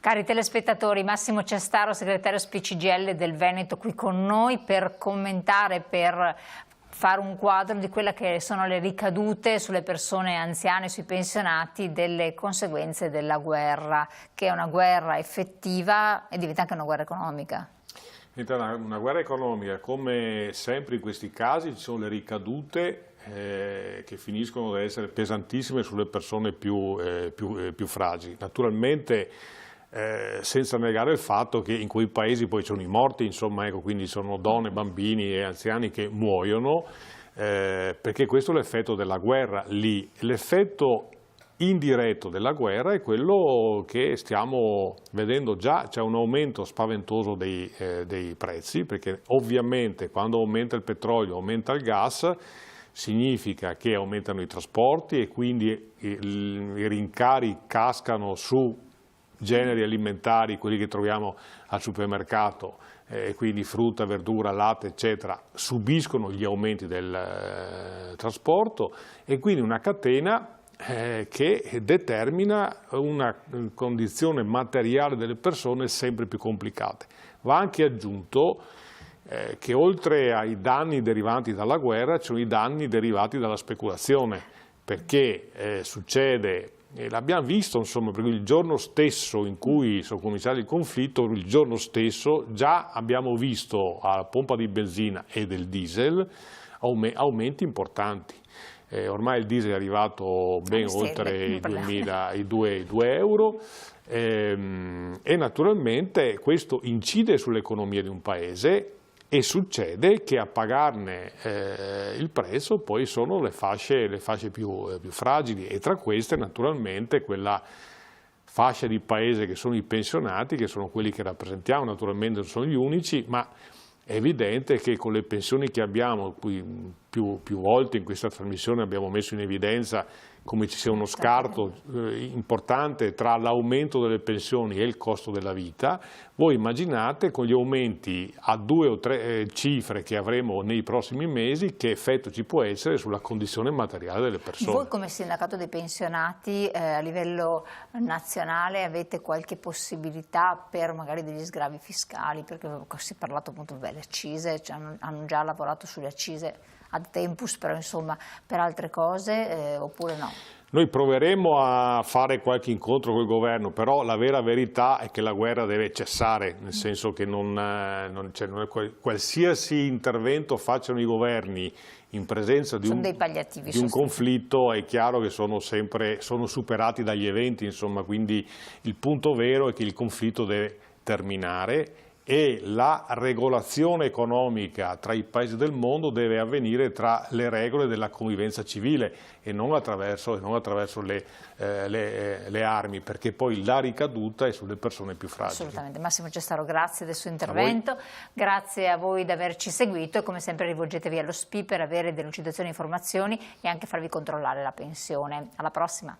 Cari telespettatori, Massimo Ciastaro, segretario SPCGIL del Veneto, qui con noi per commentare, per fare un quadro di quelle che sono le ricadute sulle persone anziane, sui pensionati, delle conseguenze della guerra, che è una guerra effettiva e diventa anche una guerra economica. Una guerra economica, come sempre in questi casi ci sono le ricadute che finiscono ad essere pesantissime sulle persone più fragili. Naturalmente senza negare il fatto che in quei paesi poi sono i morti, insomma, ecco, quindi sono donne, bambini e anziani che muoiono, perché questo è l'effetto della guerra lì. L'effetto indiretto della guerra è quello che stiamo vedendo già, c'è un aumento spaventoso dei prezzi, perché ovviamente quando aumenta il petrolio, aumenta il gas, significa che aumentano i trasporti e quindi i rincari cascano su generi alimentari, quelli che troviamo al supermercato, quindi frutta, verdura, latte, eccetera, subiscono gli aumenti del trasporto e quindi una catena che determina una condizione materiale delle persone sempre più complicate. Va anche aggiunto che oltre ai danni derivanti dalla guerra ci sono i danni derivati dalla speculazione, perché succede, l'abbiamo visto, insomma, perché il giorno stesso in cui sono cominciati il conflitto, il giorno stesso già abbiamo visto alla pompa di benzina e del diesel aumenti importanti. Ormai il diesel è arrivato ben oltre i 2 euro e naturalmente questo incide sull'economia di un paese e succede che a pagarne il prezzo poi sono le fasce più fragili e tra queste naturalmente quella fascia di paese che sono i pensionati, che sono quelli che rappresentiamo, naturalmente non sono gli unici, ma è evidente che con le pensioni che abbiamo, più volte in questa trasmissione abbiamo messo in evidenza come ci sia uno scarto importante tra l'aumento delle pensioni e il costo della vita. Voi immaginate con gli aumenti a 2 o 3 cifre che avremo nei prossimi mesi che effetto ci può essere sulla condizione materiale delle persone. Voi come sindacato dei pensionati a livello nazionale avete qualche possibilità per magari degli sgravi fiscali? Perché si è parlato appunto delle accise, hanno già lavorato sulle accise ad tempus, però insomma per altre cose oppure no? Noi proveremo a fare qualche incontro col governo, però la vera verità è che la guerra deve cessare, nel senso che qualsiasi intervento facciano i governi in presenza di un conflitto è chiaro che sono superati dagli eventi, insomma, quindi il punto vero è che il conflitto deve terminare e la regolazione economica tra i paesi del mondo deve avvenire tra le regole della convivenza civile e non attraverso le armi, perché poi la ricaduta è sulle persone più fragili. Assolutamente. Massimo Ciastaro, grazie del suo intervento, grazie a voi di averci seguito e come sempre rivolgetevi allo SPI per avere delucidazioni e informazioni e anche farvi controllare la pensione. Alla prossima.